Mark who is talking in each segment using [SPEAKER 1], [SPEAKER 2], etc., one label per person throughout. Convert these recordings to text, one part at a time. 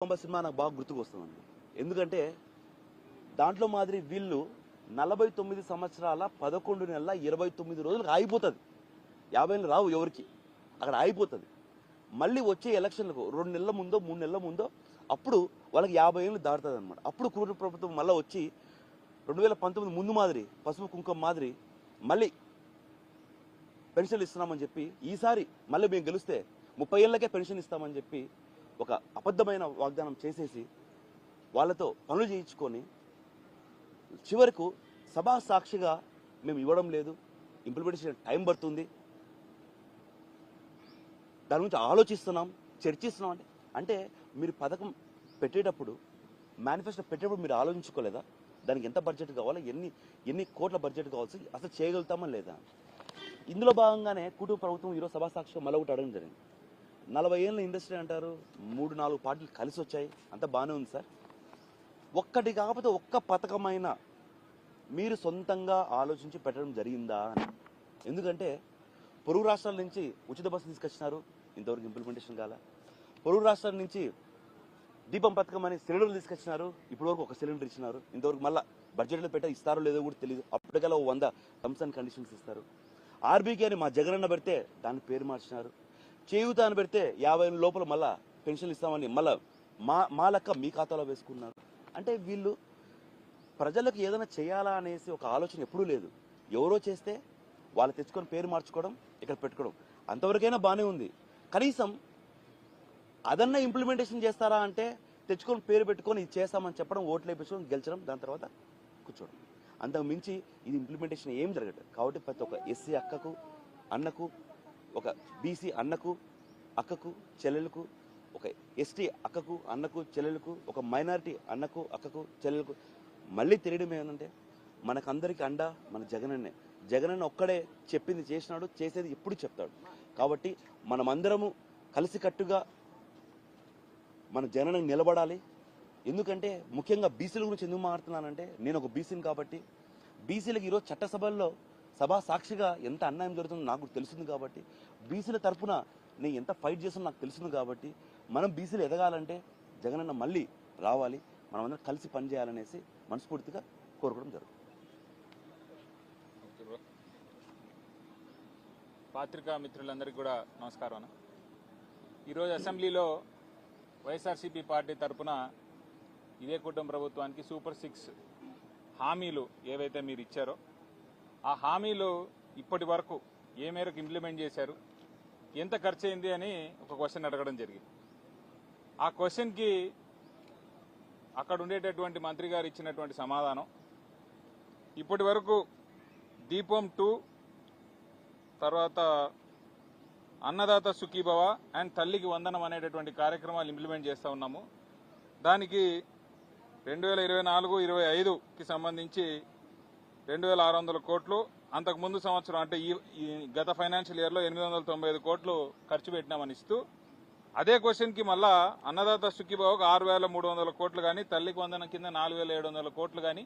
[SPEAKER 1] Cinema నాకు బాగా గుర్తుకొస్తుందండి. ఎందుకంటే దాంట్లో మాదిరి వీళ్ళు 49 సంవత్సరాల 11 నెలల 29 రోజులకు ఆగిపోతుంది. 50 ఏళ్ళు రావు ఎవరికి, అక్కడ ఆగిపోతుంది. మళ్ళీ వచ్చే ఎలక్షన్లకు 2 నెలల ముందో 3 నెలల ముందో అప్పుడు వాళ్ళకి 50 ఏళ్ళు దాటుతుంది అనమాట. అప్పుడు కూటమి ప్రభుత్వం మళ్ళీ వచ్చి 2019 ముందు మాదిరి పసుపు కుంకుమ మాదిరి మళ్ళీ పెన్షన్లు ఇస్తున్నామని చెప్పి ఈసారి మళ్ళీ మేము గెలిస్తే 30 ఏళ్లకే పెన్షన్ ఇస్తామని చెప్పి ఒక అబద్ధమైన వాగ్దానం చేసేసి వాళ్ళతో పనులు చేయించుకొని చివరకు సభా సాక్షిగా మేము ఇవ్వడం లేదు, ఇంప్లిమెంటేషన్ టైం పడుతుంది, దాని గురించి ఆలోచిస్తున్నాం, చర్చిస్తున్నాం అంటే మీరు పథకం పెట్టేటప్పుడు మేనిఫెస్టో పెట్టేటప్పుడు మీరు ఆలోచించుకోలేదా? దానికి ఎంత బడ్జెట్ కావాలా, ఎన్ని కోట్ల బడ్జెట్ కావాల్సి అసలు చేయగలుగుతామా లేదా? ఇందులో భాగంగానే కుటుంబ ప్రభుత్వం ఈరోజు సభా సాక్షిగా మళ్ళీ ఒకటి అడగడం జరిగింది. 40 ఏళ్ళ ఇండస్ట్రీ అంటారు, 3-4 పార్టీలు కలిసి వచ్చాయి, అంతా బాగానే ఉంది సార్. ఒక్కటి కాకపోతే ఒక్క పథకమైనా మీరు సొంతంగా ఆలోచించి పెట్టడం జరిగిందా అని. ఎందుకంటే పొరుగు రాష్ట్రాల నుంచి ఉచిత బస్సు తీసుకొచ్చినారు, ఇంతవరకు ఇంప్లిమెంటేషన్ కాల. పొరుగు రాష్ట్రాల నుంచి దీపం పథకం అని సిలిండర్లు తీసుకొచ్చినారు, ఇప్పటివరకు ఒక సిలిండర్ ఇచ్చినారు, ఇంతవరకు మళ్ళీ బడ్జెట్లో పెట్టా ఇస్తారో లేదో కూడా తెలియదు. అప్పటికల్లా 100 టర్మ్స్ అండ్ కండిషన్స్ ఇస్తారు. ఆర్బీకే అని మా జగనన్న పెడితే దాని పేరు మార్చినారు. చేయూత అని పెడితే 50 ఏళ్ళ లోపల మళ్ళా పెన్షన్లు ఇస్తామని మళ్ళీ మా లెక్క మీ ఖాతాలో వేసుకున్నారు. అంటే వీళ్ళు ప్రజలకు ఏదైనా చేయాలా అనేసి ఒక ఆలోచన ఎప్పుడూ లేదు. ఎవరో చేస్తే వాళ్ళు తెచ్చుకొని పేరు మార్చుకోవడం, ఇక్కడ పెట్టుకోవడం, అంతవరకైనా బాగానే ఉంది. కనీసం అదన్నా ఇంప్లిమెంటేషన్ చేస్తారా అంటే తెచ్చుకొని పేరు పెట్టుకొని ఇది చేస్తామని చెప్పడం, ఓట్లు వేయించుకొని గెలిచడం, దాని తర్వాత కూర్చోవడం, అంతకు మించి ఇది ఇంప్లిమెంటేషన్ ఏం జరగట్లేదు. కాబట్టి ప్రతి ఒక్క ఎస్సీ అక్కకు అన్నకు, ఒక బీసీ అన్నకు అక్కకు చెల్లెలకు, ఒక ఎస్టీ అక్కకు అన్నకు చెల్లెలకు, ఒక మైనారిటీ అన్నకు అక్కకు చెల్లెలకు మళ్ళీ తెలియడం ఏంటంటే మనకందరికి అండ మన జగనన్నే. జగనన్న ఒక్కడే చెప్పింది చేసినాడు, చేసేది ఎప్పుడు చెప్తాడు. కాబట్టి మనమందరము కలిసికట్టుగా మన జగనన్న నిలబడాలి. ఎందుకంటే ముఖ్యంగా బీసీల గురించి ఎందుకు మాట్లాడుతున్నానంటే నేను ఒక బీసీని కాబట్టి బీసీలకు ఈరోజు చట్టసభల్లో సభా సాక్షిగా ఎంత అన్యాయం జరుగుతుందో నాకు తెలుస్తుంది. కాబట్టి బీసీల తరఫున నేను ఎంత ఫైట్ చేస్తున్నా నాకు తెలుస్తుంది. కాబట్టి మనం బీసీలు ఎదగాలంటే జగనన్న మళ్ళీ రావాలి, మనమందరం కలిసి పనిచేయాలనేసి మనస్ఫూర్తిగా కోరుకోవడం జరుగుతుంది.
[SPEAKER 2] పాత్రికా మిత్రులందరికీ కూడా నమస్కారం. ఈరోజు అసెంబ్లీలో వైఎస్ఆర్సీపీ పార్టీ తరఫున ఇదే కుటుంబ ప్రభుత్వానికి సూపర్ 6 హామీలు ఏవైతే మీరు ఇచ్చారో ఆ హామీలు ఇప్పటి వరకు ఏ మేరకు ఇంప్లిమెంట్ చేశారు, ఎంత ఖర్చు అయింది అని ఒక క్వశ్చన్ అడగడం జరిగింది. ఆ క్వశ్చన్కి అక్కడ ఉండేటటువంటి మంత్రి గారు ఇచ్చినటువంటి సమాధానం, ఇప్పటి వరకు దీపం 2, తర్వాత అన్నదాత సుఖీభవ అండ్ తల్లికి వందనం అనేటటువంటి కార్యక్రమాలు ఇంప్లిమెంట్ చేస్తూ ఉన్నాము. దానికి 2024-25కి సంబంధించి 2600 కోట్లు, అంతకుముందు సంవత్సరం అంటే ఈ గత ఫైనాన్షియల్ ఇయర్లో 895 కోట్లు ఖర్చు పెట్టినామని ఇస్తూ, అదే క్వశ్చన్కి మళ్ళా అన్నదాత సుఖీభావకు 6300 కోట్లు కానీ, తల్లికి వందనం కింద 4700 కోట్లు కానీ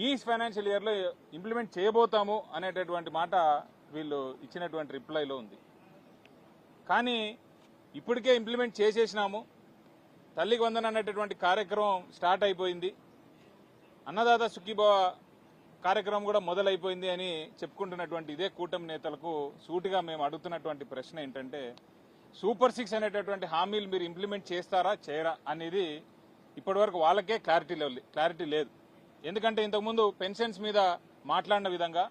[SPEAKER 2] ఈ ఫైనాన్షియల్ ఇయర్లో ఇంప్లిమెంట్ చేయబోతాము అనేటటువంటి మాట వీళ్ళు ఇచ్చినటువంటి రిప్లైలో ఉంది. కానీ ఇప్పటికే ఇంప్లిమెంట్ చేసేసినాము, తల్లికి వందనం అనేటటువంటి కార్యక్రమం స్టార్ట్ అయిపోయింది, అన్నదాత సుఖీభావ కార్యక్రమం కూడా మొదలైపోయింది అని చెప్పుకుంటున్నటువంటి ఇదే కూటమి నేతలకు సూటిగా మేము అడుగుతున్నటువంటి ప్రశ్న ఏంటంటే, సూపర్ 6 అనేటటువంటి హామీలు మీరు ఇంప్లిమెంట్ చేస్తారా చేయరా అనేది ఇప్పటివరకు వాళ్ళకే క్లారిటీ లేదు. ఎందుకంటే ఇంతకుముందు పెన్షన్స్ మీద మాట్లాడిన విధంగా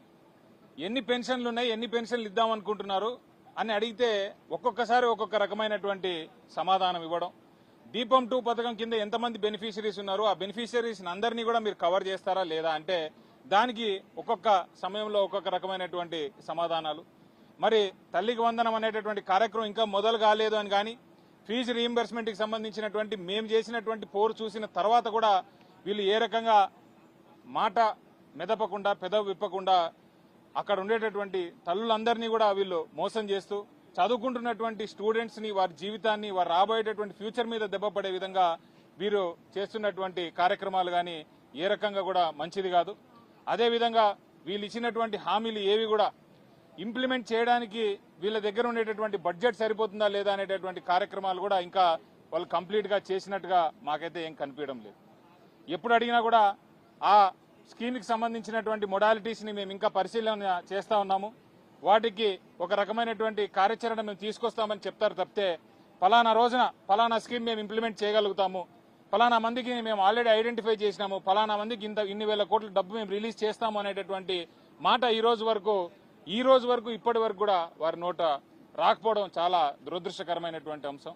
[SPEAKER 2] ఎన్ని పెన్షన్లు ఉన్నాయి, ఎన్ని పెన్షన్లు ఇద్దామనుకుంటున్నారు అని అడిగితే ఒక్కొక్కసారి ఒక్కొక్క రకమైనటువంటి సమాధానం ఇవ్వడం. దీపం 2 పథకం కింద ఎంతమంది బెనిఫిషరీస్ ఉన్నారు, ఆ బెనిఫిషరీస్ అందరినీ కూడా మీరు కవర్ చేస్తారా లేదా అంటే దానికి ఒక్కొక్క సమయంలో ఒక్కొక్క రకమైనటువంటి సమాధానాలు. మరి తల్లికి వందనం అనేటటువంటి కార్యక్రమం ఇంకా మొదలు కాలేదు అని కానీ, ఫీజు రీయింబర్స్మెంట్కి సంబంధించినటువంటి మేము చేసినటువంటి పోరు చూసిన తర్వాత కూడా వీళ్ళు ఏ రకంగా మాట మెదపకుండా పెదవి విప్పకుండా అక్కడ ఉండేటటువంటి తల్లులందరినీ కూడా వీళ్ళు మోసం చేస్తూ చదువుకుంటున్నటువంటి స్టూడెంట్స్ని, వారి జీవితాన్ని, వారు రాబోయేటటువంటి ఫ్యూచర్ మీద దెబ్బపడే విధంగా వీరు చేస్తున్నటువంటి కార్యక్రమాలు కానీ ఏ రకంగా కూడా మంచిది కాదు. అదేవిధంగా వీళ్ళు ఇచ్చినటువంటి హామీలు ఏవి కూడా ఇంప్లిమెంట్ చేయడానికి వీళ్ళ దగ్గర ఉండేటటువంటి బడ్జెట్ సరిపోతుందా లేదా అనేటటువంటి కార్యక్రమాలు కూడా ఇంకా వాళ్ళు కంప్లీట్గా చేసినట్టుగా మాకైతే ఏం కనిపించడం లేదు. ఎప్పుడు అడిగినా కూడా ఆ స్కీమ్కి సంబంధించినటువంటి మొడాలిటీస్ని మేము ఇంకా పరిశీలన చేస్తూ ఉన్నాము. వాటికి ఒక రకమైనటువంటి కార్యాచరణ మేము తీసుకొస్తామని చెప్తారు తప్పితే పలానా రోజున పలానా స్కీమ్ మేము ఇంప్లిమెంట్ చేయగలుగుతాము, పలానా మందికి మేము ఆల్రెడీ ఐడెంటిఫై చేసినాము, పలానా మందికి ఇన్ని వేల కోట్ల డబ్బు మేము రిలీజ్ చేస్తాము అనేటటువంటి మాట ఈ రోజు వరకు ఇప్పటి వరకు కూడా వారి నోట రాకపోవడం చాలా దురదృష్టకరమైనటువంటి అంశం.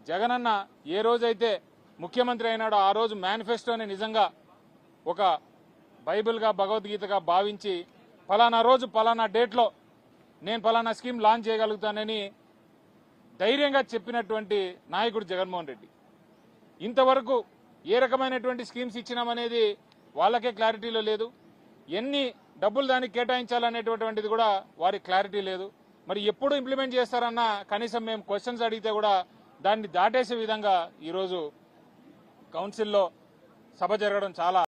[SPEAKER 2] జగనన్న ఏ రోజైతే ముఖ్యమంత్రి అయినాడో ఆ రోజు మేనిఫెస్టోని నిజంగా ఒక బైబిల్గా భగవద్గీతగా భావించి పలానా రోజు పలానా డేట్లో నేను పలానా స్కీమ్ లాంచ్ చేయగలుగుతానని ధైర్యంగా చెప్పినటువంటి నాయకుడు జగన్మోహన్ రెడ్డి. ఇంతవరకు ఏ రకమైనటువంటి స్కీమ్స్ ఇచ్చినామనేది వాళ్ళకే క్లారిటీలో లేదు. ఎన్ని డబ్బులు దానికి కేటాయించాలనేటువంటిది కూడా వారికి క్లారిటీ లేదు. మరి ఎప్పుడు ఇంప్లిమెంట్ చేస్తారన్న కనీసం మేము క్వశ్చన్స్ అడిగితే కూడా దాన్ని దాటేసే విధంగా ఈరోజు కౌన్సిల్లో సభ జరగడం చాలా